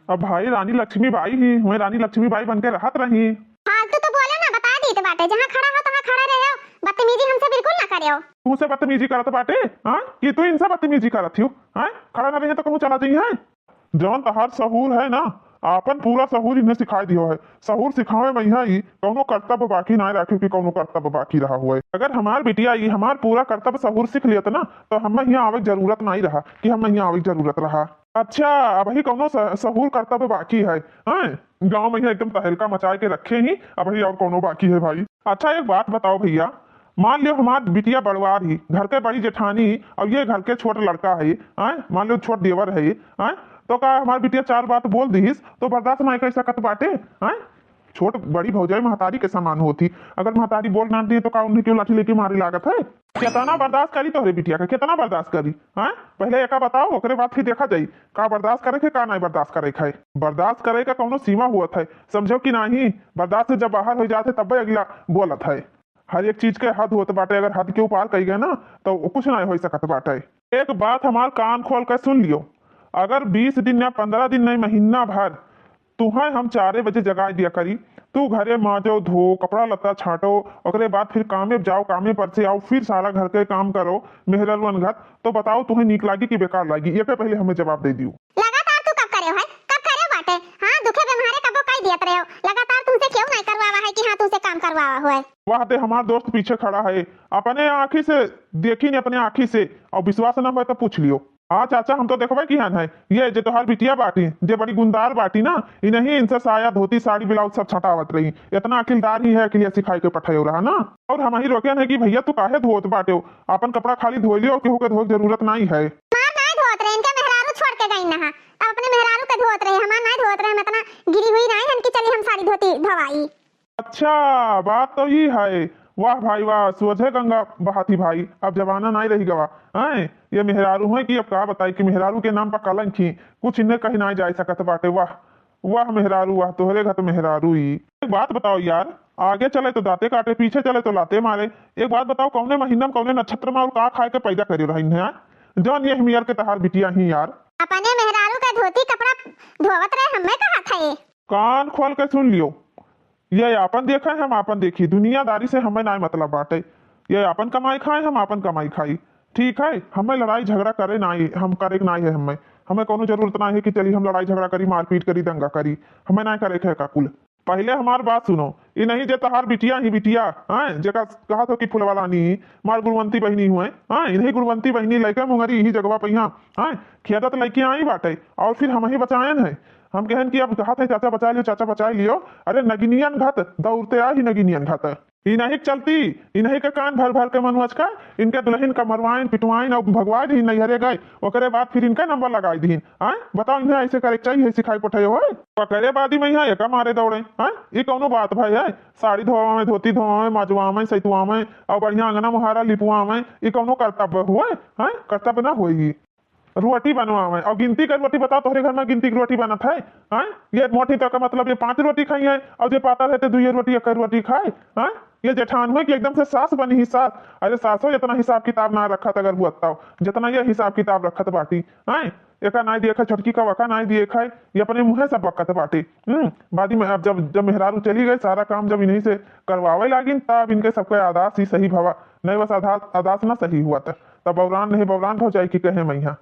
अब भाई रानी लक्ष्मीबाई ही मैं रानी लक्ष्मीबाई बन के रहत रही। फालतू तो बोले ना, बता दी तो बाटे, जहाँ खड़ा हो तहाँ खड़ा रहे हो, बदतमीजी हमसे बिल्कुल ना करियो। तू से बदतमीजी करत बाटे हाँ कि तू इनसे बदतमीजी करत हो हाँ? खड़ा ना रहे तो कहूँ चला जाइए है जौन तहार सहूर है ना आपन पूरा सहूर इन्हें सिखाई दियो है। सहूर सिखावे में यहाँ ही कौनो कर्तव्य बाकी ना रखे कि कौनो कर्तव्य बाकी रहा हुआ है। अगर हमार बिटिया ही हमार पूरा कर्तव्य सहूर सीख लिया ना तो हमें यहाँ आवे जरूरत नहीं रहा कि हमें यहाँ आवे जरूरत रहा। अच्छा अब ही कौनो सहूर कर्तव्य बाकी है हाँ? गाँव में यहाँ एकदम तहलका मचाए के रखे ही अब ही और कौनो बाकी है भाई। अच्छा एक बात बताओ भैया, मान लो हमार बिटिया बड़वार ही घर के बड़ी जेठानी और ये घर के छोट लड़का है मान लो छोट देवर है तो का हमार बिटिया चार बात बोल दीस तो बर्दाश्त नहीं कर सकत बाटे छोट बड़ी भौजाई महतारी के समान होती। अगर महतारी बोल ना दी तो का उन्हें क्यों लाठी लेके मारे लागत है? कितना बर्दाश्त करी तोहरे बिटिया का, कितना बर्दाश्त करी पहले एका बताओ ओकरे बाद फिर देखा जाई का बर्दाश्त करे के का नहीं बर्दाश्त करे है। बर्दाश्त करे का कौनो सीमा हुआ है समझो कि नहीं। बर्दाश्त से जब बाहर हो जाते तब अगला बोलत है। हर एक चीज के हद होते बाटे, अगर हद के ऊपर कही गए ना तो कुछ नहीं हो सकत बाटे। एक बात हमार कान खोल कर सुन लियो, अगर 20 दिन या 15 दिन नहीं महीना भर तुम्हें हम 4 बजे जगा दिया करी, तू घरे माजो धो कपड़ा लत्ता छाटो ओकरे बाद फिर कामे जाओ कामे पर से आओ फिर सारा घर के काम करो मेहरल घर, तो बताओ तुम्हें नीक लागी कि बेकार लागी? ये पहले हमें जवाब दे दियो। लगातार तू कब करे हो है, कब करे बाटे? हाँ दुखे बीमारे कब कई दियत रहे हो, लगातार तुमसे क्यों नहीं करवावा है कि हाँ तुमसे काम करवावा हुआ है? वह ते हमार दोस्त पीछे खड़ा है, अपने आँखी से देखी नहीं अपने आँखी से और विश्वास न हो तो पूछ लियो। हाँ चाचा हम तो देखबे की है ये जो तोहार बिटिया बाटी जे बड़ी गुंदार बाटी ना इन्हीं इनसे साया धोती साड़ी ब्लाउज सब छटावत रही। इतना अखिलदार ही है कि सिखाई के पठायो रहा ना। और हम ही रोके है कि भैया तू काहे धोत बाटे हो, अपन कपड़ा खाली धो लियो केहू के धोए जरूरत नहीं है। मार नहीं धोत रहे, इनके मेहरारू छोड़ के गई ना, अब अपने मेहरारू के धोत रहे, हमार नहीं धोत रहे, हम इतना गिरी हुई नहीं हन कि चली हम साड़ी धोती धवाई। अच्छा बात तो ही है। वाह भाई वाह, सोझे गंगा बहाती भाई, अब जमाना नहीं रही गवा हैं। ये मेहरारू है कि अब कहा बताई कि मेहरारू के नाम पर कलंक ही कुछ इन्हें कहीं नहीं जा सकत बाटे। वाह वाह मेहरारू वाह, तोहरे घर तो मेहरारू ही। एक बात बताओ यार, आगे चले तो दाते काटे पीछे चले तो लाते मारे। एक बात बताओ कौने महीना में कौने नक्षत्र में और का खाए के पैदा करी रही है जौन ये हिमियर के तहार बिटिया ही यार? अपने मेहरारू का धोती कपड़ा धोवत रहे, हमें कहा था ये? कान खोल के सुन लियो, ये अपन देखा है हम अपन देखी, दुनियादारी से हमें ना मतलब बाटे। ये अपन कमाई खाए हम अपन कमाई खाई, ठीक है? हमें लड़ाई झगड़ा करे ना हम करे ना है। हमें कोनो जरूरत ना है कि चलिए हम लड़ाई झगड़ा करी मारपीट करी दंगा करी, हमें ना करे है काकुल। पहले हमार बात सुनो, ये नहीं जे तहार बिटिया ही बिटिया जेका कहा तो कि फुलवाला नहीं मार गुणवंती बहनी हुए इन्हीं गुणवंती बहनी लड़का मुंगरी यही जगवा पहिया खेदा तो लड़की आई बाटे और फिर हम ही बचाएन है। हम कहन कि अब कहा थे चाचा बचा लियो चाचा बचा लियो, अरे नगिनियन घात दौड़ते आ ही नगिनियन घात इन्हीं चलती इन्हीं के कान भर भर के मनुअज का इनके दुल्हन का मरवाइन पिटवाइन और भगवाई दी नैहरे गए ओकरे बाद फिर इनका नंबर लगाई दी बताओ इन्हें ऐसे करे चाहिए सिखाई पठाए हो करे बादी में यहाँ एक मारे दौड़े ये कौनो बात भाई है? साड़ी धोवा में धोती धोवा में मजवा में सैतुआ में और बढ़िया अंगना मुहारा लिपुआ में ये कौनो कर्तव्य हुए कर्तव्य ना होगी। रोटी बनवावे और गिनती कर रोटी बताओ तोहरे घर में गिनती की रोटी बनत है ये मोटी तो का मतलब ये 5 रोटी खाई है और जो पाता रहते 2 रोटी 1 रोटी खाए ये जेठान हुए कि एकदम से सास बनी ही सास। अरे सासो जितना हिसाब किताब ना रखत अगर हुआ जितना ये हिसाब किताब रखत बाटी एका नहीं दिए खाए छोटकी का वका नहीं दिए खाए ये अपने मुँह सब बकत बाटी। बादी में अब जब मेहरारू चली गई सारा काम जब इन्हीं से करवावे लागिन तब इनके सबके आदास ही सही भवा नहीं बस आदास ना सही हुआ तब बवरान नहीं बवरान हो जाए कि कहे मैया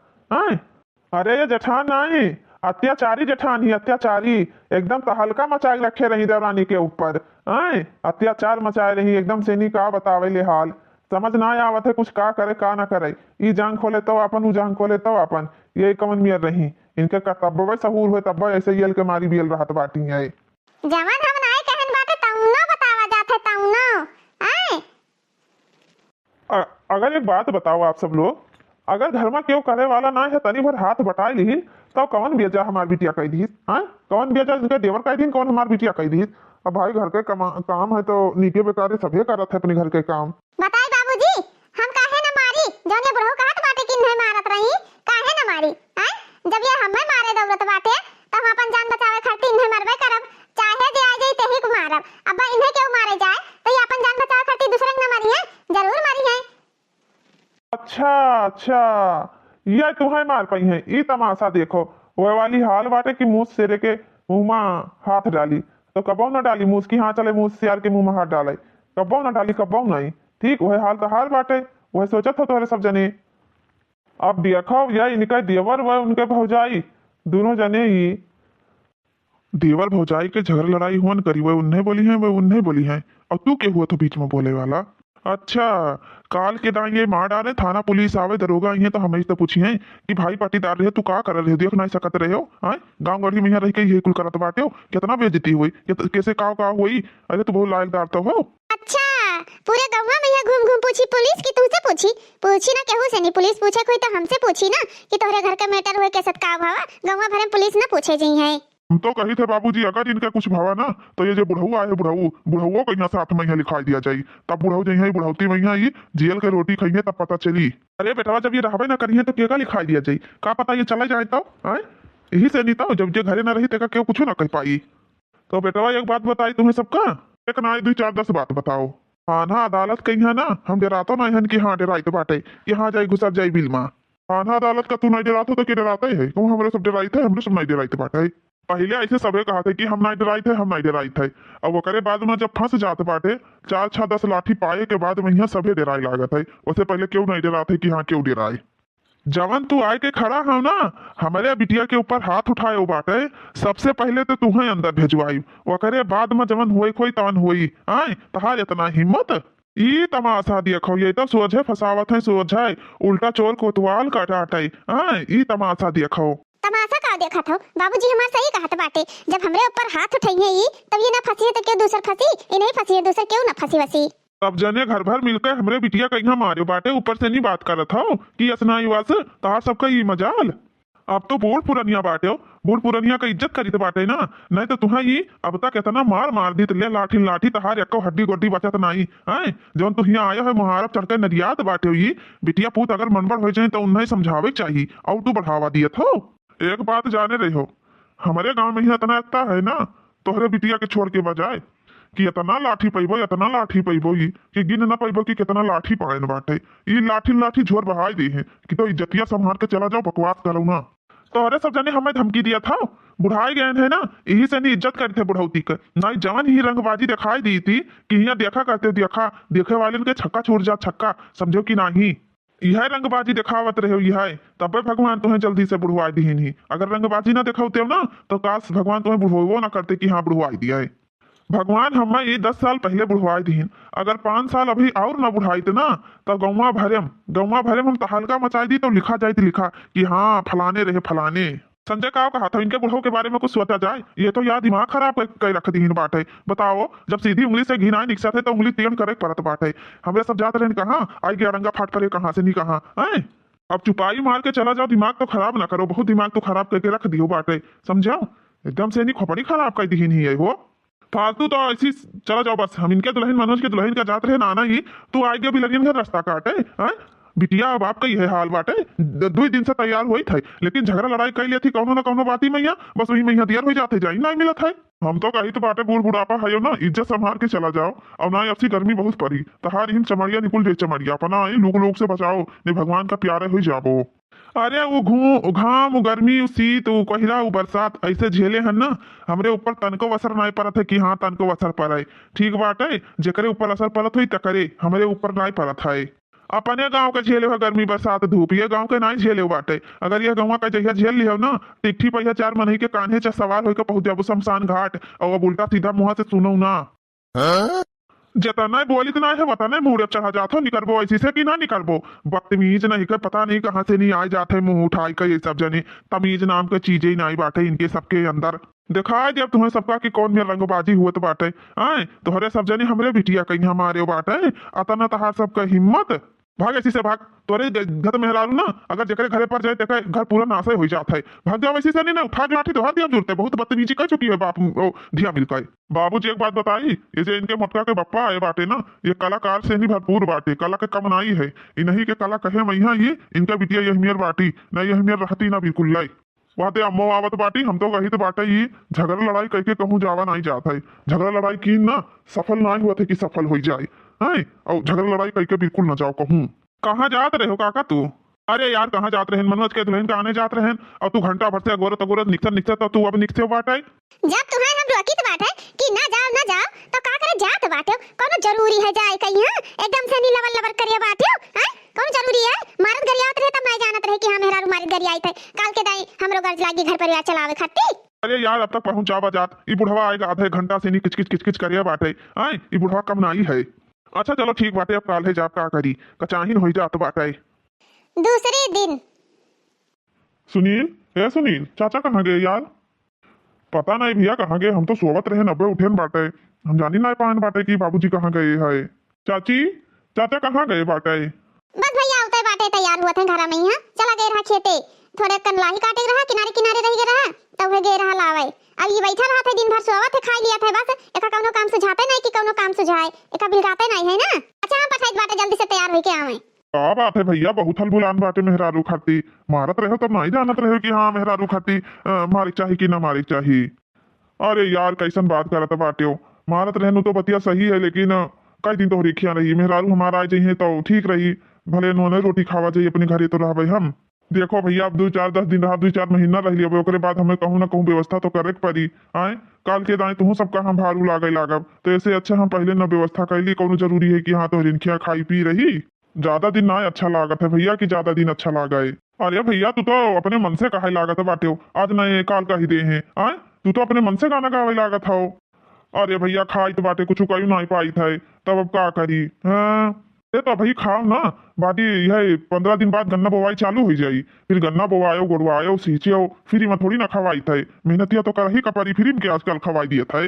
अरे ये जेठान नहीं अत्याचारी जेठान ही अत्याचारी एकदम तहलका मचाए रखे रही देवरानी के ऊपर अत्याचार मचाए रही एकदम से नहीं का बतावे ले हाल समझ ना आवत है कुछ का करे का ना करे ई जांग खोले तो अपन उ जांग खोले तो अपन ये कमन मियर रही इनके कर्तव्य सहूर हुए तब ऐसे यल के मारी बियल रहत बाटी है जवन हम नाय कहन बाटे तउनो बतावा जाथे तउनो अगर एक बात बताओ आप सब लोग, अगर घर में क्यों करे वाला ना है तनी भर हाथ बटाए ली तो कौन बेजा हमार बिटिया कह दी कौन बेजा जिनके देवर कह दी कौन हमार बिटिया कह दी। अब भाई घर के काम है तो नीके बेकारे सभी करत है अपने घर के काम। बताई बाबूजी हम काहे ना मारी जौन ये बुढ़ऊ कहत बाटे कि नहीं मारत रही काहे ना मारी जब ये हमें मारे दौलत बाटे तो हम अपन जान बचावे खातिर इन्हें मरबे करब चाहे जे आ जाई तेही को मारब। अब इन्हें क्यों मारे जाए तो ये अपन जान बचावे खातिर दूसरे को ना मारी है जरूर मारी है। अच्छा अच्छा ये तुम्हें मार पाई है ये तमाशा देखो। वह वाली हाल बाटे कि मूस शेरे के मुंह में हाथ डाली तो कबो न डाली, मूस की हाँ चले मूस शेर के मुंह में हाथ डाले, कबो न डाली कबो नहीं। ठीक वह हाल तो हाल बाटे, वह सोचत हो तोरे सब जने। अब देखो यही इनका देवर वह उनके भौजाई दोनों जने ही देवर भौजाई के झगड़ा लड़ाई हुआ करी, वह उन्हें बोली है वह उन्हें बोली है, और तू के हुआ तो बीच में बोले वाला। अच्छा, काल के दाई ये मार डाले थाना पुलिस आवे दरोगा ये तो हमें तो पूछी है कि भाई पाटीदार रहे तू का कर रहे हो, देख नहीं सकत रहे हो। हाँ गाँव गढ़ी में यहाँ रह के ये कुल करत बाटे हो, कितना बेइज्जती हुई, कैसे का हुई। अरे तू बहुत लायकदार तो हो। अच्छा पूरे गांव में यहाँ घूम घूम पूछी पुलिस की तुझसे पूछी ना केहू से नहीं, पुलिस पूछे कोई तो हमसे पूछी ना कि तोहरे घर का मैटर हुए कैसे का भावा, गांव भर में पुलिस ना पूछे जी है। हम तो कही थे बाबूजी अगर इनका कुछ भावा ना तो ये जो बुढ़ऊ आए बुढ़ऊ बुढ़ऊ कहीं साथ में यहाँ लिखाई दिया जाये, तब बुढ़ऊ जही बुढ़ौती में ही जेल के रोटी खाइए तब पता चली। अरे बेटवा जब ये रहबे ना करिए तो केका लिखाई दिया जाये, का पता ये चला जाए तो यही से नहीं तो जब ये घरे ना रही तेका क्यों कुछ ना कह पाई। तो बेटवा एक बात बताई तुम्हें सबका, एक ना 2 4 10 बात बताओ। हाँ ना अदालत कहीं है ना, हम डरातो ना हन की हाँ डराई तो बाटे यहाँ जाए घुसा जाए बिल माँ। हाँ ना अदालत का तू नहीं डरातो तो क्या डराता है, क्यों हमारे सब डराई थे, हमरे सब नहीं डराई थे बाटे। पहले ऐसे सबे कहा थे कि हम नहीं डराई थे हम नहीं डराई थे, अब वो करे बाद में जब फंस जाते बाटे 4 6 10 लाठी पाए के बाद में यहाँ सभे डराई लागत है, उससे पहले क्यों नहीं डराते कि हाँ क्यों डराए। जवन तू आए के खड़ा हो ना हमारे बिटिया के ऊपर हाथ उठाए हो बाटे, सबसे पहले तो तुम्हें अंदर भेजवाई, वो करे बाद में जवन हुई खोई तवन हुई। आए तहार इतना हिम्मत, ई तमाशा देखो ये तो सोझे फसावत है, सोझे उल्टा चोर कोतवाल काटाटे। ई तमाशा देखो। तमाशा का देखा था बाबूजी, हमार सही कहा था बाटे, जब हमरे ऊपर हाथ उठाइए ई तब ये ना फंसी है तो क्यों दूसर फंसी, ये नहीं फंसी है दूसर क्यों ना फंसी वसी। तब जने घर भर मिलकर हमरे बिटिया कहीं मारे बाटे, ऊपर से नहीं बात करत हो कि असनाई वास तहार सबका ये मजाल। अब तो बूढ़ पुरनिया बाटे हो, बूढ़ पुरनिया का इज्जत करी बाटे ना, नहीं तो तुम्हें ये अब तक इतना मार दी ले लाठी लाठी तहार एको हड्डी गोड्डी बचत नहीं है। जौन तू यहाँ आया है मुहारब चढ़कर नरियात बाटे हो, ये बिटिया पूत अगर मनबड़ हो जाए तो उन्हें समझावे चाहिए और तू बढ़ावा दिए हो। एक बात जाने रही हो, हमारे गांव में ही इतना एकता है ना तोहरे बिटिया के छोड़ के बजाय कि इतना लाठी पैबो इतना लाठी पैबो ये कि गिन ना पैबो कि कितना लाठी पायन बाटे, ये लाठी लाठी झोर बहाई दी है कि तो इज्जतिया संभाल के चला जाओ, बकवास करो ना। तोहरे सब जने हमें धमकी दिया था, बुढ़ाई गए है ना यही से नहीं इज्जत करते बुढ़ौती का, नहीं जवन ही रंगबाजी दिखाई दी थी कि यहाँ देखा करते देखा देखे वाले के छक्का छोड़ जा छक्का, समझो कि नहीं यह रंगबाजी दिखावत रहे यह तब भगवान तुम्हें जल्दी से बुढ़वाई दी ही। अगर रंगबाजी ना दिखाते ना तो काश भगवान तुम्हें बुढ़वो ना करते कि हाँ बुढ़वाई दिया है। भगवान हमें ये 10 साल पहले बुढ़वाई दी, अगर 5 साल अभी और ना बुढ़ाई थे ना तो गौवा भरेम हम तहलका मचाई दी तो लिखा जाए लिखा कि हाँ फलाने रहे फलाने। संजय का कहा था इनके बुढ़ो के बारे में कुछ सोचा जाए, ये तो यार दिमाग खराब कर रख दी बाटे। बताओ जब सीधी उंगली से घिनाए निकसा थे तो उंगली तेन करे परत बाटे, हमें सब जाते रहे कहाँ आई गया रंगा फाट पड़े कहाँ से नहीं कहाँ है। अब चुपाई मार के चला जाओ, दिमाग तो खराब ना करो, बहुत दिमाग तो खराब करके रख दियो बाटे, समझाओ एकदम से नहीं खोपड़ी खराब कर दी नहीं है वो फालतू। तो ऐसी चला जाओ बस, हम इनके दुल्हन मनोज के दुल्हन का जाते रहे नाना ही तू आगे भी लगिन घर रास्ता काटे है। बिटिया अब आपका ये हाल बाटे 2 दिन से तैयार हुई थे लेकिन झगड़ा लड़ाई कर लिया थी कौनो ना कौनो बाती मैया, बस वही मैया दियर हो जाते जाई नहीं मिला था। हम तो कही तो बाटे बूढ़ बुढ़ापा है ना, इज्जत संभाल के चला जाओ, और ना ऐसी गर्मी बहुत पड़ी तहार इन चमड़िया निकुल जे चमड़िया अपना लोग से बचाओ नहीं भगवान का प्यारे हो जाबो। अरे वो घाम गर्मी शीत कोहरा बरसात ऐसे झेले हैं ना, हमरे ऊपर तनको असर नहीं पड़त है कि हाँ तनको असर पड़े, ठीक बाटे जेकरे ऊपर असर पड़त हुई तकरे हमरे ऊपर नहीं पड़त है। अपने गांव के झेले हो गर्मी बरसात धूप, ये गांव के नहीं झेले बाटे। अगर ये गांव का जहिया झेल लियो ना टिट्ठी पहिया 4 मनही के कान्हे चा सवार होकर पहुंच जाबो शमशान घाट, और अब उल्टा सीधा मुंह से सुनो ना जतना बोली तो है बता नहीं मुंह चढ़ा जाते निकलबो ऐसी से कि ना निकलबो, बदतमीज नहीं कर पता नहीं कहाँ से नहीं आ जाते मुंह उठाई कर, ये सब जने तमीज नाम के चीजें ही नहीं बाटे इनके सबके अंदर। दिखाए जब तुम्हें सबका कि कौन में रंगबाजी हुआ तो बाटे आए तोहरे सब जने हमरे बिटिया कहीं हमारे बाटे, अतना तहार सबका हिम्मत भाग ऐसी से भाग तोरे घर मेहरारू ना अगर जकरे घरे पर जाए तेरे घर पूरा नाशे हो जाता है, भाग जाओ ऐसी से नहीं ना उठा के लाठी दोहरा दिया जुड़ते बहुत बदतमीजी कर चुकी है बाप धिया मिलकर। बाबूजी एक बात बताई, ये जो इनके मोटका के बप्पा आए बाटे ना ये कलाकार से नहीं भरपूर बाटे, कला के कम नाई है इन्हीं के कला कहे मैया ये इनका बिटिया यह मियर बाटी ना यह मियर रहती ना बिल्कुल लाई वहां अम्मो आवत बाटी। हम तो कही तो बाटे ये झगड़ा लड़ाई करके कहूँ जावा नहीं जाता है, झगड़ा लड़ाई की ना सफल ना हुआ थे कि सफल हो जाए है, और झगड़ा लड़ाई करके बिल्कुल ना जाओ कहूँ। कहाँ जात रहे हो काका तू? अरे यार कहाँ जात रहे मनोज के दुल्हन कहाँ जात रहे और तू घंटा भर से अगोरत अगोरत निकसर निकसर तो तू अब निकसे बाटे। जब तुम्हें हम रोकी तो बात है कि ना जाओ तो का करे जात बाटे कोनो जरूरी है जाए कहीं एकदम से नी लवर लवर करिया बाटे हैं कौन जरूरी है मारत गरियात रहे तब नहीं जानत रहे कि हम मेहरारू मारत गरियाई थे काल के दाई हमरो गर्ज लागी घर परिवार चलावे खातिर। अरे यार अब तक पहुंचावा जात ई बुढ़वा आएगा आधे घंटा से नी किचकिच किचकिच करिया बाटे आए ई बुढ़वा कम नाई है। अच्छा चलो ठीक बाटे अब काल है जाप का करी कचाहीन हो जात बाटे। दूसरे दिन सुनील चाचा कहाँ गए यार? पता नहीं भैया कहाँ गए, हम तो सोवत रहे 90 उठेन बाटे, हम जानी ना पान बाटे कि बाबूजी कहाँ गए है। चाचा कहाँ गए बाटे? बस भैया उतरे बाटे तैयार हुआ थे घर में ही चला गए रहा खेते थोड़े कनलाही काटे रहा किनारे किनारे रह गए रहा तब वे गए रहा लावे। अब ये बैठा रहा था दिन भर सोवत थे खा लिया था बस एका कौनो काम सुझाते नहीं कि कौनो काम सुझाए एका बिलगाते नहीं है ना। अच्छा हम पठाई बाटे जल्दी से तैयार होके आवे। का बात है भैया बहुत हल बुलान बाटे मेहरारू खाती मारत रहे तब नहीं जानत रहे कि हाँ मेहरारू खाती मारिक चाहिए कि ना मारिक चाहिए। अरे यार कैसन बात करत बाटे हो मारत रहनु तो बतिया सही है लेकिन कई दिन तो रिखिया रही मेहरारू हमारा आ जाइए तो ठीक रही भले नोने रोटी खावा चाहिए अपने घरे तो रह हम। देखो भैया अब 2-4-10 दिन रहा 2-4 महीना रह लिया ओकरे बाद हमें कहूँ ना कहूँ व्यवस्था तो करे पड़ी आए काल के दाएं तू सबका हम भारू लागे लागब तो ऐसे अच्छा हम पहले न व्यवस्था कैली कौन जरूरी है कि हाँ तो रिनखिया खाई पी रही ज्यादा दिन ना अच्छा लागत है भैया कि ज्यादा दिन अच्छा लागा है। अरे भैया तू तो अपने मन से कहा लागत है बाटे हो आज नए काल का ही दे हैं आए तू तो अपने मन से गाना गावे लागत हो। अरे भैया खाई तो बाटे कुछ कहीं नहीं पाई था तब अब क्या करी हाँ ये तो भाई खाओ ना बाटी यह 15 दिन बाद गन्ना बोवाई चालू हो जाई फिर गन्ना बोवायो गुड़वायो सींचो फ्री में थोड़ी ना खवाई था मेहनतिया तो कर ही कपारी फ्री के आजकल खवाई दिया था।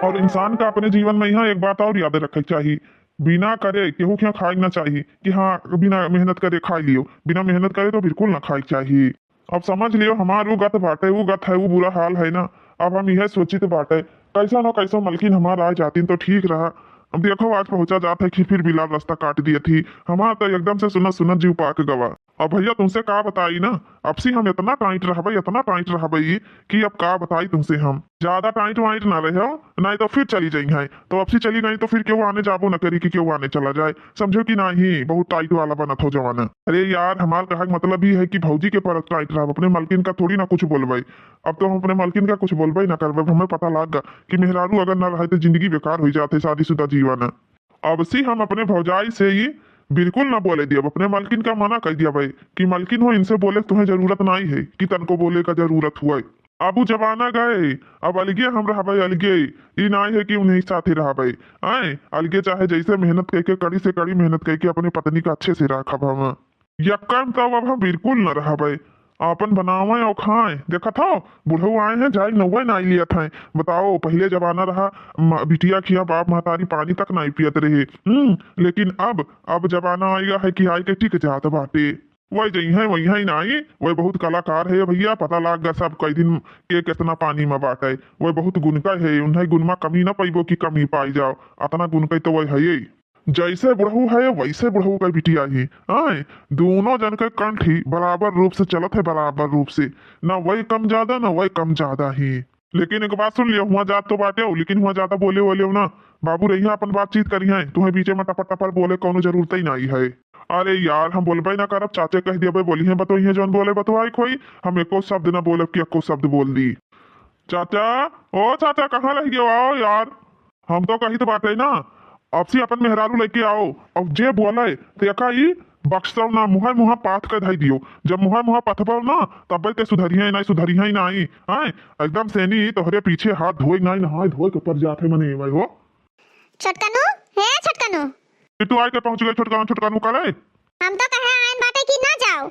और इंसान का अपने जीवन में यहाँ एक बात और याद रखनी चाहिए बिना करे केहू क्या खाई ना चाहिए कि हाँ बिना मेहनत करे खा लियो बिना मेहनत करे तो बिल्कुल ना खाई चाहिए। अब समझ लियो हमार वो गत बाटे वो गत है वो बुरा हाल है ना अब हम यह सोचित बाटे कैसा ना कैसा मलकिन हमारा आ जाती तो ठीक रहा। अब देखो आज पहुंचा जाता है कि फिर बिलाल रास्ता काट दिया थी हमारा तो एकदम से सुना जीव पाक गवा। अब भैया तुमसे का बताई ना अब से हम इतना टाइट रहबई कि अब का बताई तुमसे हम ज्यादा टाइट वाइट ना रहे नहीं तो फिर चली जाई है तो अब से चली गई तो फिर क्यों आने जाबो न करी कि क्यों आने चला जाए समझो कि नहीं बहुत टाइट वाला बनत हो जवाना। अरे यार हमार कहा मतलब ही है कि भौजी के पर टाइट रहा अपने मलकिन का थोड़ी ना कुछ बोलबई अब तो हम अपने मलकिन का कुछ बोलबई ना करबे हमें पता लग कि मेहरारू अगर ना रहे तो जिंदगी बेकार हो जाते शादीशुदा जीवन। अब से हम अपने भौजाई से ही बिल्कुल ना बोले दिया अपने मालकिन का मना कर दिया भाई कि मालकिन हो इनसे बोले तुम्हें जरूरत नहीं है कि तन को बोले का जरूरत हुआ। अब जमाना गए अब अलगे हम रहा भाई अलगे ये नहीं है कि उन्हीं साथ ही रहा भाई आए अलगे चाहे जैसे मेहनत करके कड़ी से कड़ी मेहनत करके अपनी पत्नी का अच्छे से रखा हम यक्कन तो अब हम बिल्कुल न रहा भाई अपन बनावे और खाए देखा था बुढ़ऊ आए हैं जाए नौवे नहीं लिया था बताओ पहले जमाना रहा बिटिया खिया बाप महतारी पानी तक नहीं पियत रहे लेकिन अब जमाना आएगा है कि आए के टिक जात बाटे वही जही है वही है नहीं वही बहुत कलाकार है भैया पता लग गया सब कई दिन के कितना पानी में बाटे वही बहुत गुनका है उन्हें गुण में कमी ना पैबो कि कमी पाई जाओ अतना गुनका तो वही है जैसे बुढ़ऊ है वैसे बुढ़ऊ का बिटिया ही आए दोनों जन के कंठ ही बराबर रूप से चलत है बराबर रूप से ना वही कम ज्यादा ना वही कम ज्यादा ही। लेकिन एक बात सुन लियो हुआ जात तो बाटे लेकिन हुआ ज्यादा बोले बोले ना बाबू रही अपन बातचीत करी है तुम्हें बीचे में टपर टपर बोले कोनो जरूरत ही नहीं है। अरे यार हम बोलबे ना करब चाचे कह दिया बोली है बतो जौन बोले बतवाई खोई हम एको शब्द ना बोलब कि एको शब्द बोल दी। चाचा ओ चाचा कहाँ रह गए आओ यार हम तो कही तो बाटे ना अब से अपन मेहरारू लेके आओ अब जे बोले तो यका ही बक्सव ना मुहा पाथ कर धाई दियो जब मुहा पथबो ना तब ते सुधरिया नहीं आए एकदम सेनी तोहरे पीछे हाथ धोए नहीं नहाए धोए के ऊपर जाते मने भाई हो छटकनु तू आके पहुंच गए छटकानु करे हम तो कहे आयन बाटे कि ना जाओ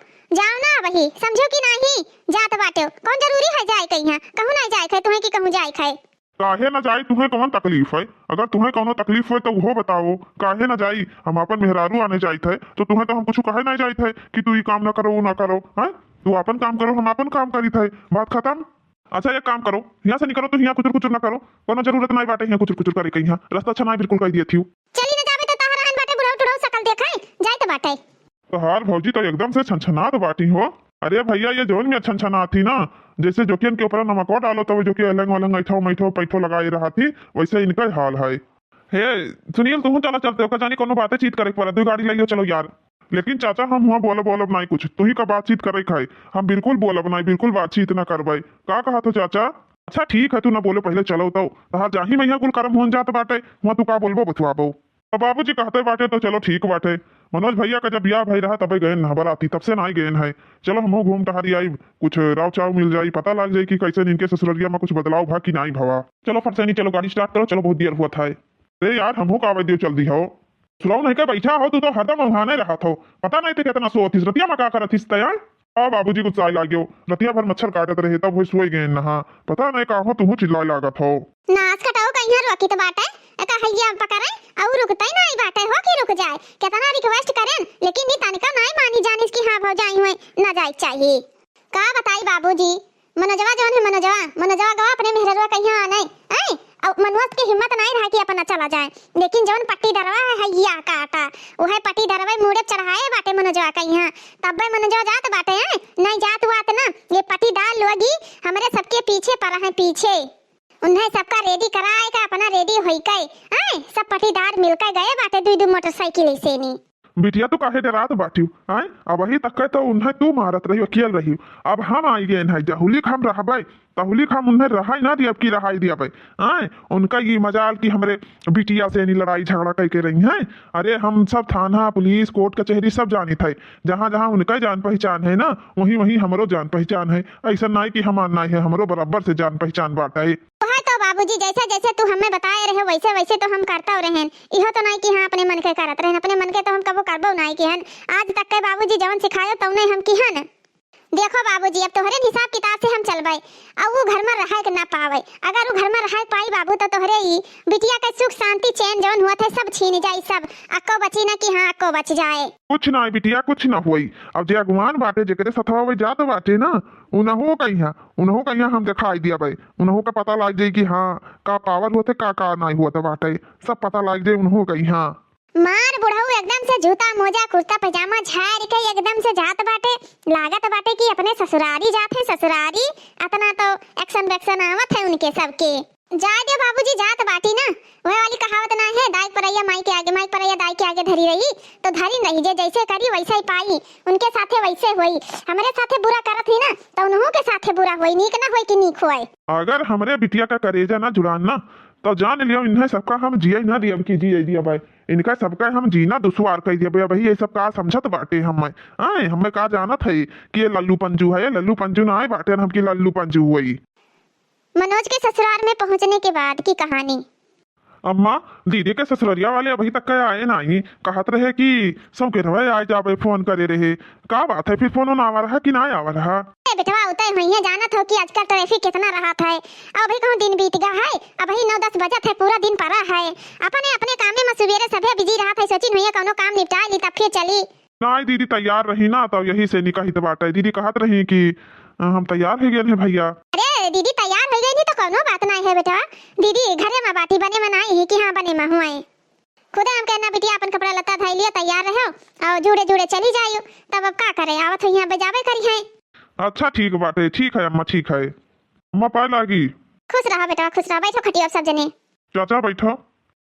ना वही समझो कि नहीं जात बाटे कौन जरूरी है जाए कहीं कहूं ना जाए खाए तुम्हें कि कहूं जाए खाए काहे ना जाई तुम्हें कौन तकलीफ है अगर तुम्हें कौन तकलीफ है तो वो बताओ काहे ना जाई हम अपन मेहरारू आने जाए थे तो तुम्हें तो हम कुछ कहे नहीं जाए थे कि तू ये काम ना करो वो ना करो है तू अपन काम करो हम अपन काम करी थे बात खत्म। अच्छा ये काम करो यहाँ से निकलो तो यहाँ कुछ ना करो कोनो जरूरत नहीं बाटे यहाँ कुछ करे कहीं रास्ता अच्छा नहीं बिल्कुल कह दिया थी चली ना जावे तो ताहर रहन बाटे बुढ़ऊ टुढ़ऊ सकल देखाई जाए तो बाटे तो हार भौजी तो एकदम से छनछनात बाटी हो। अरे भैया ये जोन में छनछना थी ना जैसे जोकियन के ऊपर नमक डालो तो जो कि अलग अलग ऐठो मैठो पैठो लगाई रहा थी वैसे इनका हाल है। हे सुनील तुम चला चलते हो जानी कोनो बातें चीत करे पर गाड़ी ले चलो यार लेकिन चाचा हम वहाँ बोलब नहीं कुछ, तू ही का बातचीत करे खाए, हम बिल्कुल बोलब नहीं, बिल्कुल बातचीत ना करवाई। का कहा तो चाचा? अच्छा ठीक है, तू ना बोले पहले चलो तो तहार जाही मैया कुल कर्म होन जात बाटे, वहाँ तू का बोलबो बतवाबो। अब बाबूजी कहते बाटे तो चलो ठीक बाटे। मनोज भैया का जब ब्याह भाई रहा तबे गए न बराती, तब से ना ही गए है। चलो हम घूम टहरी आई, कुछ राव चाव मिल जाई, पता लग जाए कि कैसे इनके ससुररिया में कुछ बदलाव भा कि नहीं भवा। चलो फटसैनी चलो गाड़ी स्टार्ट करो, चलो बहुत देर हुआ था। अरे यार हमहू का आवे दियो जल्दी हो, सुनाओ नहीं के बैठा हो, तू तो हरदम उहाने रहा था, पता नहीं थे कितना सोतीस रतिया में का करथिस तैयार। हाँ बाबूजी कुछ चाय लागियो, रतिया भर मच्छर काटत रहे तब वो सोई गए नहा, पता नहीं का हो तू चिल्लाए लागत हो। नाच कटाओ कहीं रोकी तो बाटे एका हैया पकड़े और रुकता ही नहीं बाटे हो कि रुक जाए, कितना रिक्वेस्ट करें लेकिन नी तनिका नहीं मानी जानिस कि हां भौजाई हुए ना जाए चाहिए। का बताई बाबूजी, मनोजवा जौन है मनोजवा गवा अपने मेहरवा कहीं आने आई और मनोज की हिम्मत नहीं रहा कि अपना चला जाए, लेकिन जौन पट्टी दरवा है हैया काटा वो है पट्टी दरवा मुड़े चढ़ाए बाटे मनोजवा कहीं, तब भाई मनोजवा जात बाटे है नहीं जात हुआ ना, ये पट्टी डाल लोगी हमारे सबके पीछे पड़ा है पीछे, उन्हें सबका रेडी कराए का अपना रेडी होई कई आए सब पटीदार मिलकर गए बाटे दू मोटरसाइकिल से नी। बिटिया तू काहे डरात बाटियो आए, अब वही तक तो उन्हें तू मारत रही अकेल रही, अब हम आई गए है जहुली हम रहबे तहुली हम उन्हें रहाई ना दिया की रहाई दिया भाई आए, उनका ये मजाल की हमरे बिटिया से नहीं लड़ाई झगड़ा करके रही है। अरे हम सब थाना पुलिस कोर्ट कचहरी सब जानी थे, जहाँ जहाँ उनका जान पहचान है ना वहीं वहीं हमरो जान पहचान है, ऐसा नहीं कि हम नहीं है, हमरो बराबर से जान पहचान बाटा है। तो बाबूजी जैसे जैसे तू हमें बताए रहे वैसे वैसे तो हम करता रहें, इहो तो नहीं कि हाँ अपने मन के करत रहें, अपने मन के तो हम कबो करबो नहीं कि हन आज तक के बाबूजी जवन सिखायो तो नहीं हम की हन। देखो बाबूजी अब तोहरे हिसाब किताब से हम चलबे और वो घर में रहे के ना पावे, अगर वो घर में रहे पाई बाबू तो तोहरे ही बिटिया का सुख शांति चैन जवन हुआ थे सब छीन जाई, सब अक्को बची ना कि हाँ अक्को बच जाए। कुछ ना बिटिया कुछ ना हुई, अब जे अगवान बाटे जेकरे सथवा वे जात बाटे ना उनहु कहिया हम दिखाई दिया भाई, उनहु का पता लग जाई कि हाँ का पावर होते का नहीं होता बाटे, सब पता लग जाए उनहु कहिया। मार बुढ़ऊ एकदम से जूता मोजा कुर्ता पजामा झाड़ के एकदम से जात बाटे, लागत बाटे कि अपने ससुरारी जात है ससुरारी, अपना तो एक्शन वैक्शन आवत है उनके सबके। जाए दे बाबूजी जात बाटी ना, वह वाली कहावत ना है दाई परैया माई के आगे माई परैया दाई के आगे धरी रही तो धरी नहीं, जे जैसे करी वैसे ही पाई, उनके साथे वैसे होई, हमारे साथे बुरा करत ही ना तो उन्हों के साथे बुरा होई, नीक ना होई कि नीक होई। अगर हमरे बिटिया का करेजा ना जुड़ान ना तो जान लियो इन्हें सबका हम जिया ना दिया कि जी दिया भाई, इनका सबका हम जीना दुश्वार कर दिया भाई, ये सब का समझत बाटे हमें आए, हमें का जानत है कि ये लल्लू पंजू है, ये लल्लू पंजू ना आए बाटे हम की लल्लू पंजू हुई। मनोज के ससुराल में पहुंचने के बाद की कहानी। अम्मा दीदी के ससुररिया वाले अभी तक का आए नहीं, कहत रहे कि सब के रहे आए जाबे फोन करे रहे, का बात है फिर फोन आवा रहा कि ना आवा रहा? बेटवा उतय भैया जानत हो कि आजकल ट्रैफिक कितना रहत है, अभी कहूं दिन बीत गया है, अभी 9-10 बजत है, पूरा दिन पड़ा है, अपने अपने काम में सवेरे सभे बिजी रहत है, सोचिन भैया कोनो काम निपटा ली तब फिर चली। नहीं दीदी तैयार रही ना तो यही से निकाहित बाटे, दीदी कहत रही कि हम तैयार हो गए हैं भैया। अरे दीदी तैयार हो गई तो कोनो बात नहीं है बेटा, दीदी घरे में बाटी बने में नहीं है कि हाँ बने में हुए, खुदे हम कहना बिटिया अपन कपड़ा लत्ता धाई लिया तैयार रहो और जुड़े जुड़े चली जाइयो, तब अब का करे आवत हो यहाँ बजावे करी है। अच्छा ठीक बाटे, ठीक है अम्मा ठीक है, अम्मा पाए लागी। खुश रहो बेटा खुश रहो, बैठो खटिया सब जने। चाचा बैठो,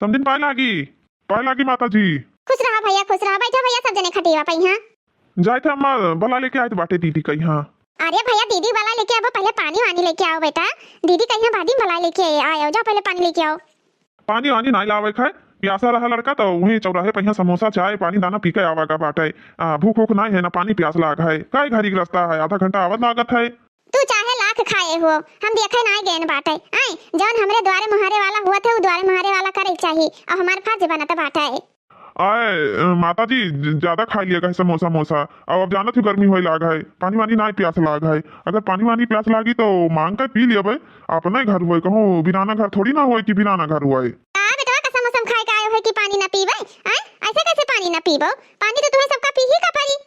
समझिन पाए लागी माता जी। खुश रहो भैया खुश रहो, बैठो भैया सब जने खटिया पे यहाँ। जाए थे अम्मा बला लेके आए बाटे दीदी का यहाँ। अरे भैया दीदी वाला लेके आओ, पहले पानी वानी लेके आओ बेटा, दीदी कहीं बादी भला लेके आओ, जाओ पहले पानी लेके आओ। पानी वानी नहीं लावे खाए, प्यासा रहा लड़का तो वहीं चौराहे पे समोसा चाय पानी दाना पी के आवा का बाटे, भूख भूख नहीं है ना पानी प्यास लाग है, कई घड़ी रास्ता है, आधा घंटा आवत लागत है। तू चाहे लाख खाए हो हम देखे नहीं गए बाटे आए, जौन हमरे द्वारे मुहारे वाला हुआ थे वो द्वारे मुहारे वाला करे चाहिए और हमारे फर्ज बनता बाटा है। आए माता जी ज्यादा खा लिया समोसा मोसा, अब जानत ही गर्मी होए लाग है, पानी वानी नहीं प्यास लाग है, अगर पानी वानी प्यास लागी तो मांग कर पी लिया भाई, अपना घर हुए कहूँ बिराना घर थोड़ी ना हुए कि बिराना घर हुआ है। खाए का आयो है कि पानी ना पीवे हैं, ऐसे कैसे पानी ना पीबो, पानी तो तुम्हें सबका पी ही का पड़ी।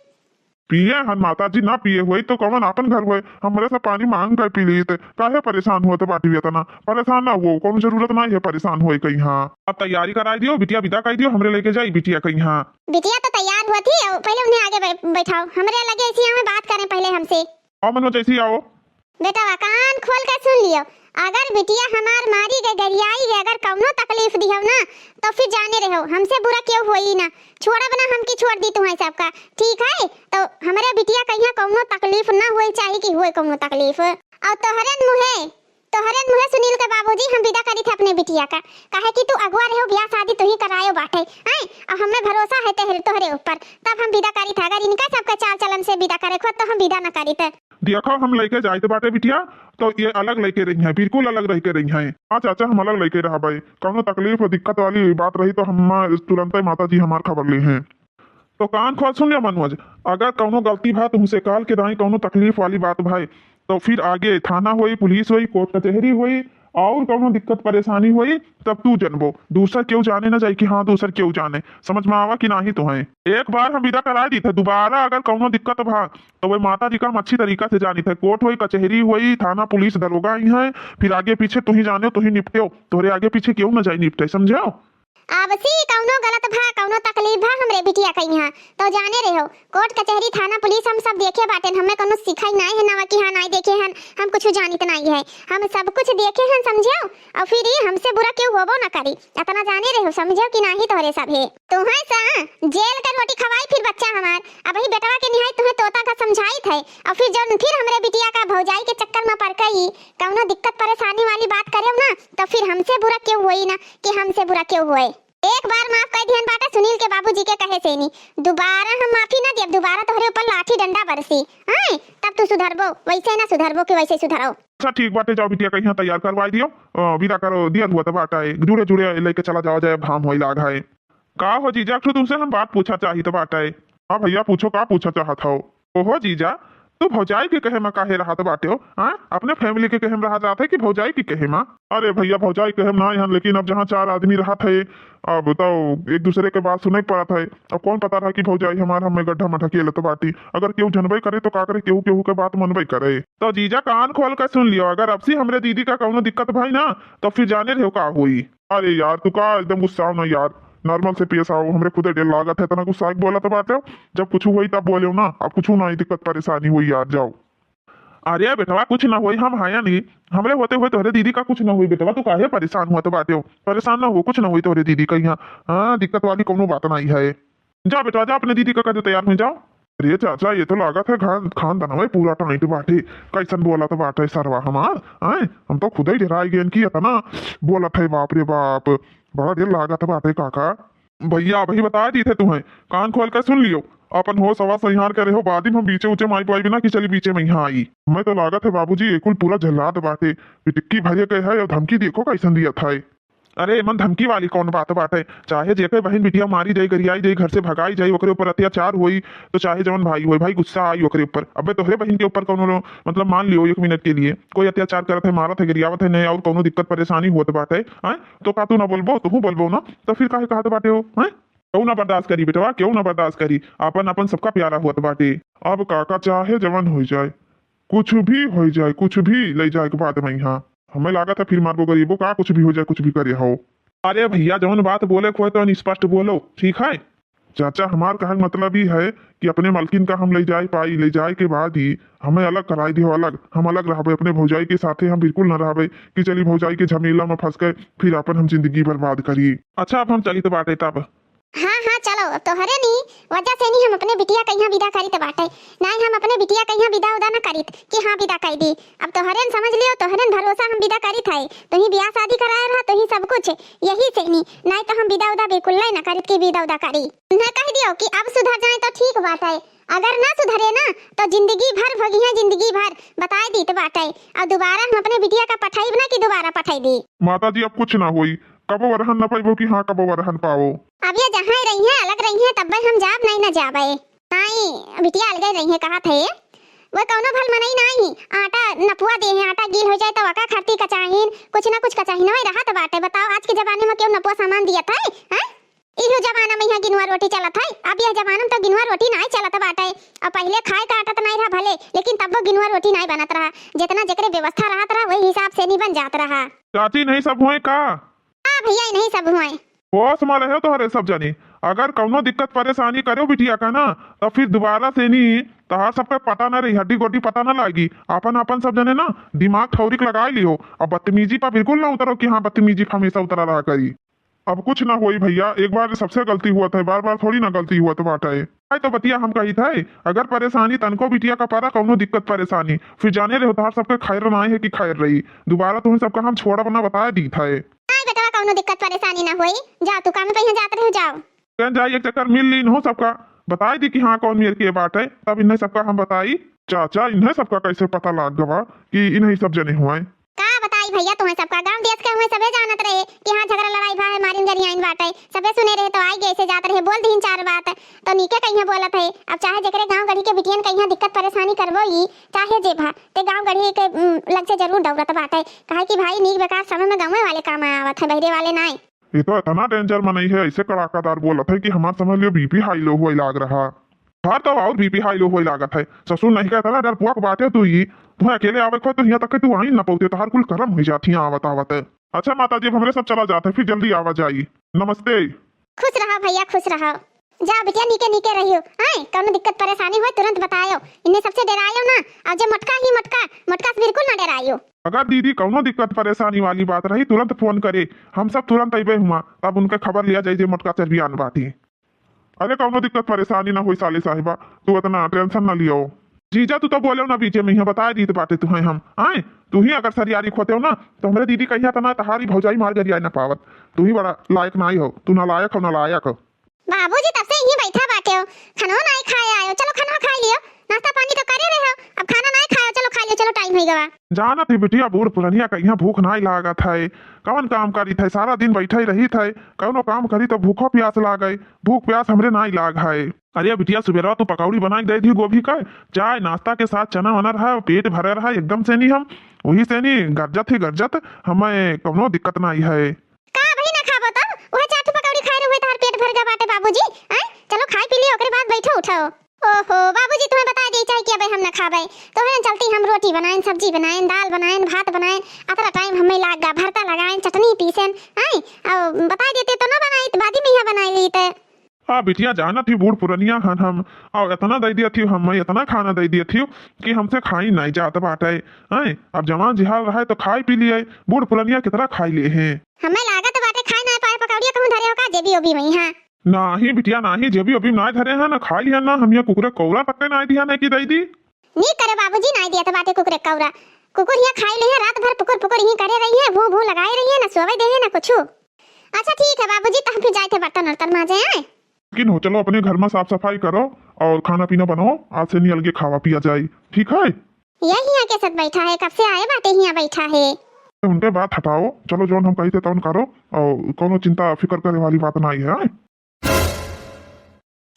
पिए हन माता जी ना पिए हुए तो कौन अपन घर हुए हमरे से पानी मांग कर पी लिए, काहे परेशान हुए तो बाटी ना परेशान ना वो कौन जरूरत नहीं है परेशान हुए कहीं। हाँ अब तैयारी करा दियो, बिटिया विदा कर दियो, हमरे लेके जाई बिटिया कहीं। हाँ बिटिया तो तैयार हुआ थी, पहले उन्हें आगे बैठाओ, हमरे लगे इसी में बात करें पहले हमसे। आओ मनोज ऐसी आओ। बेटा कान खोल कर सुन लियो, अगर बिटिया हमार मारी गए गरियाई गए अगर कौनो तकलीफ दी हो ना तो फिर जाने रहो हमसे बुरा क्यों होई ना छोड़ा बना हम की छोड़ दी तुम्हें सबका ठीक है तो हमारे बिटिया कहीं कौनो तकलीफ ना होई चाहिए कि होए कौनो तकलीफ और तोहरे मुहे सुनील के बाबूजी हम विदा करी थे अपने बिटिया का काहे कि तू अगवा रहो ब्याह शादी तू ही करायो बाटे हैं और हमें भरोसा है तोहरे ऊपर तब हम विदा करी था अगर इनका सबका चाल चलन से विदा करे खुद तो हम विदा न करी थे देखो हम लेके जाते बाटे बिटिया तो ये अलग लेके रही है बिल्कुल अलग रह के रही है। हाँ चाचा हम अलग लेके रहा भाई कौनो तकलीफ दिक्कत वाली बात रही तो हम तुरंत ही माता जी हमार खबर ली हैं। तो कान खोल सुन लिया मनोज अगर कौनो गलती भा तुमसे काल के दाई कौनो तकलीफ वाली बात भाई तो फिर आगे थाना हुई पुलिस हुई कोर्ट कचहरी हुई और कौनो दिक्कत परेशानी हुई तब तू जनबो दूसरा क्यों जाने ना जाए कि हाँ दूसरा क्यों जाने समझ में आवा कि नहीं तो है। एक बार हम विदा करा दी थे दोबारा अगर कौनो दिक्कत भा तो वही माता जी का हम अच्छी तरीका से जानी थे कोर्ट हुई कचहरी हुई थाना पुलिस दरोगा ही है फिर आगे पीछे तू ही जाने तू ही निपटे तोरे आगे पीछे क्यों ना जाए निपटे समझो। अब सी कौनो गलत भा कौनो तकलीफ भा हमरे बिटिया कहीं हां तो जाने रहो कोर्ट कचहरी थाना पुलिस हम सब देखे बाटे हमें कोनो सिखाई नहीं है ना कि हां नहीं देखे हैं हम कुछ जानित नहीं है हम सब कुछ देखे हैं समझो और फिर ये हमसे बुरा क्यों होबो ना करी इतना जाने रहो समझो कि नहीं तोरे सब है तुम्हें सा जेल का रोटी खवाई फिर बच्चा हमार अब ही बेटवा के निहाई तुम्हें तोता का समझाई थे और फिर हमरे बिटिया का भौजाई के चक्कर में पड़ गई कौनो दिक्कत परेशानी वाली बात करे ना तो फिर हमसे बुरा क्यों होई ना कि हमसे बुरा क्यों होए एक बार माफ कर दिहन बाटा सुनील के बाबूजी के कहे से नहीं दोबारा हम माफी ना देब दोबारा तोहरे ऊपर लाठी डंडा बरसी हैं तब तू सुधरबो वैसे ना सुधरबो कि वैसे सुधरो। अच्छा ठीक बाटे जाओ बिटिया कहीं तैयार करवाई दियो विदा करो दिया हुआ तो बाटा है जुड़े जुड़े लेके चला जाओ जाए भाम होई लाग है का हो जीजा तुमसे हम बात पूछा चाहिए तो बाटा है। हाँ भैया पूछो का पूछा चाहत हो ओहो जीजा तू भौजाई के कहे में काहे रहा तो बाटे हो हाँ अपने फैमिली के कहे में रहा था कि भौजाई की कहे में। अरे भैया भौजाई कहे ना यहाँ लेकिन अब जहाँ 4 आदमी रहा थे अब बताओ एक दूसरे के बात सुने पड़ा था अब कौन पता रहा कि भौजाई हमारा हमें गड्ढा मठा के तो बाटी अगर केहू जनबई करे तो का करे केहू केहू के बात मनबई करे तो जीजा कान खोल कर सुन लियो अगर अब से हमरे दीदी का कौनो दिक्कत भाई ना तो फिर जाने रहो का हुई। अरे यार तू का एकदम गुस्सा ना यार नॉर्मल से पेश आओ हमरे खुदे डेढ़ लागत है तना गुस्सा बोला तो बात है जब कुछ हुई तब बोले ना अब कुछ ना दिक्कत परेशानी हुई यार जाओ। अरे बेटवा कुछ ना हुई हम हाया नहीं हमरे होते हुए तोहरे दीदी का कुछ ना हुई बेटवा तू काहे परेशान हुआ तो बाटे हो परेशान ना हो कुछ ना हुई तोहरे दीदी का यहाँ हाँ दिक्कत वाली कोनो बात नहीं है जा बेटवा जा अपने दीदी का कर तैयार हो जाओ। अरे चाचा ये तो लागत है खानदान में पूरा टाइट बाटे कैसन बोला तो बाटे सरवा हमार आए हम तो खुद ही डराई गए की ना बोला थे बाप रे बाप बड़ा देर लागत बाटे काका भैया भाई बता दी थे तुम्हें कान खोल कर सुन लियो अपन हो सवा सहिहार करे हो बाद हम बीचे ऊंचे माई पाई बिना कि चली बीचे में यहाँ आई मैं तो लागत है बाबूजी एक पूरा झल्लात बाटे टिक्की भरे के है और धमकी देखो कैसन दिया था। अरे मन धमकी वाली कौन बात बाटे चाहे जेके बहन बिटिया मारी जाए गरियाई जाए घर से भगाई जाए ओकरे ऊपर अत्याचार होई तो चाहे जवन भाई होई भाई गुस्सा आई ओकरे ऊपर अबे तोहरे बहन के ऊपर कौनो मतलब मान लियो 1 मिनट के लिए कोई अत्याचार करत है मारत है गरियावत है नहीं और कौनो दिक्कत परेशानी होत बाटे हैं तो का तू ना बोलबो तू बोलबो ना तो फिर काहे कहत बाटे हो हैं क्यों ना बर्दाश्त करी बेटवा क्यों ना बर्दाश्त करी अपन अपन सबका प्यारा हुआ बाटे अब काका चाहे जवान हो जाए कुछ भी हो जाए कुछ भी ले जाए के बाद में यहाँ हमें लागत है फिर मारबो गरीबों का कुछ भी हो जाए कुछ भी करे हो। अरे भैया जवन बात बोले को तो स्पष्ट बोलो ठीक है चाचा हमार कहने मतलब ही है कि अपने मालकिन का हम ले जाए के बाद ही हमें अलग कराई दियो अलग हम अलग रहबे अपने भौजाई के साथे हम बिल्कुल न रहबे कि चली भौजाई के झमेला में फंस गए फिर अपन हम जिंदगी बर्बाद करी। अच्छा अब हम चली तो बाटे तब हाँ चलो तोहरे नहीं वजह से नहीं हम अपने बिटिया कहीं विदा करी तो बाटे नहीं हम अपने बिटिया कहीं विदा उदा न करी कि हाँ विदा कर दी अब तोहरे समझ लियो तोहरे भरोसा हम विदा करी थे तो ही ब्याह शादी कराया रहा तो ही सब कुछ यही से नहीं तो हम विदा उदा बिल्कुल नहीं न करी कि विदा उदा करी न कह दियो कि अब सुधर जाए तो ठीक बात है अगर ना सुधरे ना तो जिंदगी भर भगी है जिंदगी भर बताए दी तो बाटे और दोबारा हम अपने बिटिया का पठाई ना कि दोबारा पठाई दी। माता जी अब कुछ ना हुई कबो वरहन न पाइबो कि हाँ कबो वरहन पाओ अब ये जहाँ रही है अलग रही है तब हम जाब नहीं न जाबे नहीं बिटिया अलग रही है कहा थे वो कौनो भल मनई नहीं आटा नपुआ दे है आटा गील हो जाए तो वका खरती कचाहीन कुछ ना कुछ कचाहीन वही रहा तो बाटे बताओ आज के जमाने में क्यों नपुआ सामान दिया था हैं इहो जमाना में यहाँ गिनवा रोटी चलत है अब यह जमाना में तो गिनवा रोटी नहीं चलत बाटे और पहले खाए का आटा तो नहीं रहा भले लेकिन तब वो गिनवा रोटी नहीं बनत रहा जितना जकरे व्यवस्था रहत रहा वही हिसाब से नहीं बन जात रहा। चाची नहीं सब हुए का भैया नहीं सब हुए वो संभाले हो तो हरे सब जानी अगर कौनो दिक्कत परेशानी करो बिटिया का ना तो फिर दोबारा से नहीं तहार सबके पता न रही, हड्डी गोड्डी पता न लागी। अपन अपन सब जने ना दिमाग ठौरिक लगा लियो और बदतमीजी पर बिल्कुल ना उतरो कि हाँ बदतमीजी हमेशा उतरा रहा करी। अब कुछ ना होई भैया, एक बार सबसे गलती हुआ था, बार बार थोड़ी ना गलती हुआ तो बाटा है। तो बतिया हम कही थे, अगर परेशानी तनको बिटिया का पारा कौनो दिक्कत परेशानी फिर जाने रहे उतार सबके खैर ना है कि खैर रही, दोबारा तुम्हें सबका हम छोड़ा बना बताया दी था। नहीं बेटा कौनो दिक्कत परेशानी ना होई, जा तू काम पे जाते रहो जाओ। कहीं जाइए एक चक्कर मिल लीन हो सबका बताई दी कि हाँ कौन मेरे के बात है, तब इन्हें सबका हम बताई। चाचा इन्हें सबका कैसे पता लाग गवा कि इन्हें सब जने हुए का बताई भैया, तुम्हें सबका गांव देश के हुए सबे जानत रहे कि हाँ झगड़ा लड़ाई भा है मारिन गरियाइन बाटे, सबे सुने रहे तो आई गए से जात रहे बोल दीन चार बात तो नीके कहिया बोलत है। अब चाहे जकरे गांव गढ़ी के बिटियन कहिया दिक्कत परेशानी करबो ई चाहे जे भा ते गांव गढ़ी के लग से जरूर दौड़त बाटे, कहे कि भाई नीक बेकार समय में गांव वाले काम आवत है, बहरे वाले नहीं। ये तो इतना डेंजर में नहीं है, ऐसे कड़ाकादार बोलत है कि हमार समझ लियो बीपी हाई लो हुआ लाग रहा। हाँ तो और बीपी हाई लो हुआ लागत है, ससुर नहीं कहता ना डर पुआ बाटे तू ही तुम्हें अकेले आवे खो तो यहाँ तक तू आई ना पहुंचे तो हर कुल कर्म हो जाती आवत आवत। अच्छा माता जी हमरे सब चला जाते फिर जल्दी आवा जाई, नमस्ते। खुश रहो भैया खुश रहो, जा बिटिया नीके नीके रहियो, हां कौनो दिक्कत परेशानी हो तुरंत बतायो, इन्हें सबसे डरायो ना, और जे मटका ही मटका मटका से बिल्कुल ना डरायो। अगर दीदी कौनो दिक्कत परेशानी वाली बात रही तुरंत फोन करे, हम सब तुरंत अबे हुआ तब उनके खबर लिया जाए जे मटका चर्बी आन बाटी। अरे कौनो दिक्कत परेशानी ना हुई साली साहिबा, तू इतना टेंशन ना लियो। जीजा तू तो बोले ना बीचे में बता दी तो बाटे तुम्हें हम आए, तू ही अगर सरियारी खोते हो ना तो हमारे दीदी कहिया तना तहारी भौजाई मार गरिया ना पावत, तू ही बड़ा लायक ना हो, तू ना लायक हो ना लायक। बाबूजी तब से यहीं बैठा बाटे हो, खाना नहीं खाए आयो, चलो खाना खा लियो, नाश्ता पानी तो करे रहे हो, अब खाना नहीं खाओ चलो खा लियो, चलो टाइम हो गया। जाना थी बिटिया बूढ़ पुरनिया कहिया भूख नहीं लागत है, कौन काम करी थे सारा दिन बैठे ही रही थे, कौनो काम करी तो भूखो प्यास लाग गई, भूख प्यास हमरे नहीं लाग है। अरे बिटिया सुबह तू पकौड़ी बना दे दी गोभी का, चाय नाश्ता के साथ चना वना रहा पेट भरे रहा एकदम से नहीं, हम वही से नहीं गरजत ही गरजत, हमें कौनो दिक्कत नहीं है। का भाई ना खाबो तब वह चाट पकौड़ी खाए रहे तार पेट भर गया बाटे बाबूजी, हैं चलो खाई पी लियो ओकरे बाद बैठो उठो। ओहो बाबूजी तुम्हें बता दी चाहे कि अबे हम ना खाबे तो है चलती, हम रोटी बनाएं सब्जी बनाएं दाल बनाएं भात बनाएं, अतरा टाइम हमें लाग गा, भरता लगाएं चटनी पीसें, हैं अब बता देते तो ना बनाई तो बादी में ही बनाई ली ते। हाँ बिटिया जाना थी बूढ़ पुरनिया हन हम, और इतना दे दिया थी हम इतना खाना दे दिया थी कि हमसे खाई नहीं जात बाटे, हैं अब जवान जिहाल रहा है तो खाई पी लिए, बूढ़ पुरनिया कितना खाई लिए हैं। हमें लागत बाटे खाई ना पाए पकौड़िया कहूं धरे हो का जेबी ओबी वही हां नाही बिटिया नाही जेबी अभी ना धरे हैं ना खाई लिया ना, हम ये कुकुरे कौरा तक नहीं दिया ना कि दे दी। नी करे बाबूजी नहीं दिया तो बाटे कुकुरे कौरा, कुकुर यहाँ खाई ले रात भर पुकुर पुकुर ही करे रही है, भू भू लगाई रही है ना सोवे दे है ना कुछ। अच्छा ठीक है बाबूजी तो हम फिर जाए थे बर्तन वर्तन माजे आए। लेकिन हो चलो अपने घर में साफ सफाई करो और खाना पीना बनाओ, आज से नहीं अलगे खावा पिया जाए, ठीक है। यही यहाँ के साथ बैठा है, कब से आए बाटे यहाँ बैठा है। उनके बात हटाओ, चलो जो हम कही थे तो करो और कोनो चिंता फिक्र करे वाली बात नहीं है।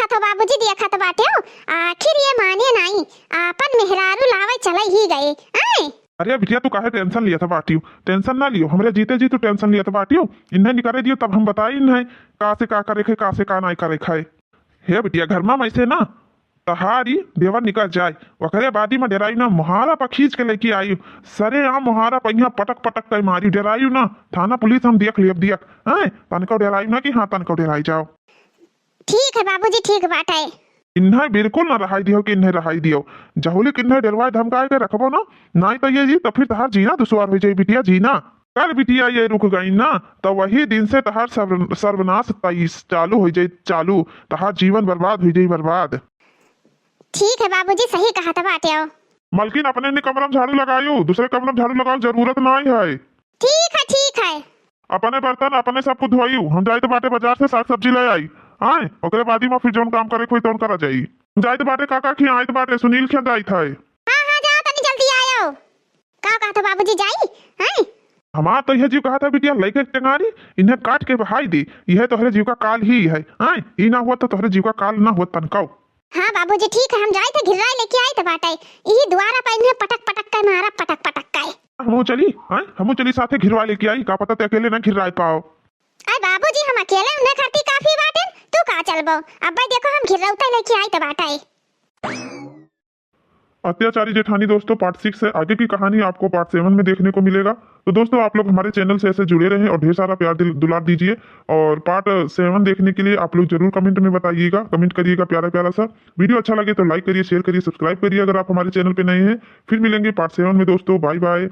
तो बाबूजी दिया खत बाटे हो, आखिर ये माने नहीं अपन मेहरारू लावे चले ही गए आए। अरे बिटिया तू काहे टेंशन लिया था बाटियो, टेंशन ना लियो, हमरे जीते जी तू टेंशन लिया था बाटियो, इन्हें निकाले दियो तब हम बताई इन्हें का से का करे खे का से का नहीं करे खाए। हे बिटिया घर में ऐसे ना तहारी देवर निकल जाए वकरे बादी में डराई ना, मुहारा पर खींच के लेके आई सरे आम मुहारा पर यहाँ पटक पटक कर मारी, डराई ना थाना पुलिस हम देख लिया दिया है, तनको डराई ना कि हाँ तनको डराई जाओ। ठीक है बाबूजी ठीक बात है। इन्हें बिल्कुल ना रहाई दियो कि इन्हें रहाई दियो, जहुली किन्हें डरवाए धमकाए के रखबो ना, नहीं तो ये जी तो फिर तहार जीना दुश्वार हो जाए बिटिया जीना। कल बिटिया ये रुक गई ना तो वही दिन से तहार सर्वनाश चालू हो जाए, चालू तहार जीवन बर्बाद हो जाए बर्बाद। ठीक है बाबूजी सही कहा था बाटे हो। मलकिन अपने ने कमरम झाड़ू लगायो, दूसरे कमरम झाड़ू लगाओ जरूरत नहीं है। ठीक है अपने बर्तन अपने सब कुछ धोयू, हम जाए तो बाटे बाजार से साग सब्जी ले आई आए, ओकरे बादी में फिर जोन काम करे कोई तोन करा जाई, जाए तो बाटे काका की आए तो बाटे सुनील के जाई था। हां जाओ तनी जल्दी आयो। का कहा था बाबूजी जाई हैं। हमार तो यह जीव कहा था बिटिया लइके टेंगारी इन्हें काट के बहाई दी, यह तोहरे जीव का काल ही है आए, ई ना हुआ तो तोहरे जीव का काल ना हुआ तनकाओ। हाँ बाबूजी ठीक है हम जाए थे घिराई लेके आए थे बाटे, यही द्वारा पर इन्हें पटक पटक कर मारा पटक पटक कर। हमू चली आए, हमू चली साथे घिरवा लेके आई, का पता ते अकेले ना घिरवाए पाओ। अरे बाबूजी हम अकेले उन्हें खाती काफी बाटे, तू का चलबो अब भाई देखो हम घिरौता लेके आए तो बाटे। अत्याचारी जेठानी दोस्तों पार्ट 6 है। आगे की कहानी आपको पार्ट 7 में देखने को मिलेगा। तो दोस्तों आप लोग हमारे चैनल से ऐसे जुड़े रहें और ढेर सारा प्यार दुलार दीजिए। और पार्ट 7 देखने के लिए आप लोग जरूर कमेंट में बताइएगा, कमेंट करिएगा प्यारा प्यारा सा। वीडियो अच्छा लगे तो लाइक करिए, शेयर करिए, सब्सक्राइब करिए अगर आप हमारे चैनल पे नए हैं। फिर मिलेंगे पार्ट 7 में दोस्तों। Bye bye.